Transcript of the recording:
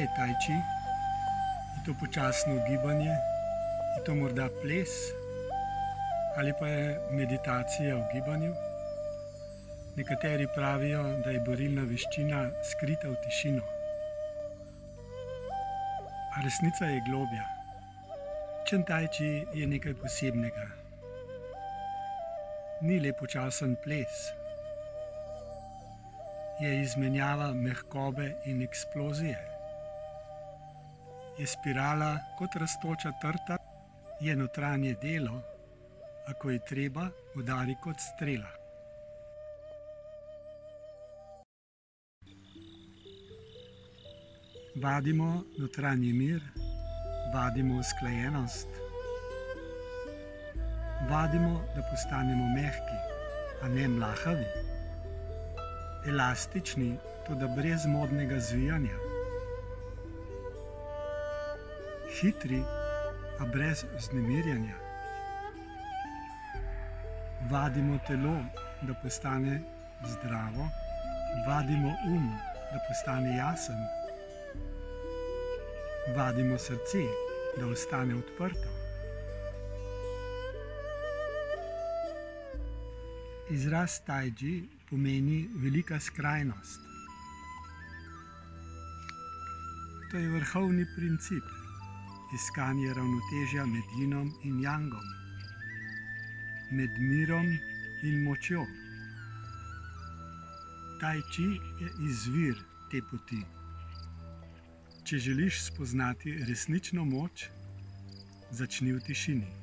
je tai chi? Je to počasno gibanje? Je to morda ples? Ali pa je meditacija v gibanju? Nekateri pravijo, da je borilna veščina skrita v tišino. A resnica je globlja. Čen tai chi je nekaj posebnega. Ni le počasen ples. Je izmenjava mehkobe in eksplozije. Je spirala kot rastoča trta, je notranje delo, a ko je treba, udari kot strela. Vadimo notranji mir, vadimo usklajenost. Vadimo, da postanemo mehki, a ne mlahavi. Elastični, toda brez modnega zvijanja. Hitri, a brez vznemirjanja. Vadimo telo, da postane zdravo. Vadimo da postane jasen. Vadimo srce, da ostane odprto. Izraz tai chi pomeni velika skrajnost. To je vrhovni princip, iskanje ravnotežja med jinom in jangom, med mirom in močjo. Tai chi je izvir te poti. Če želiš spoznati resnično moč, začni v tišini.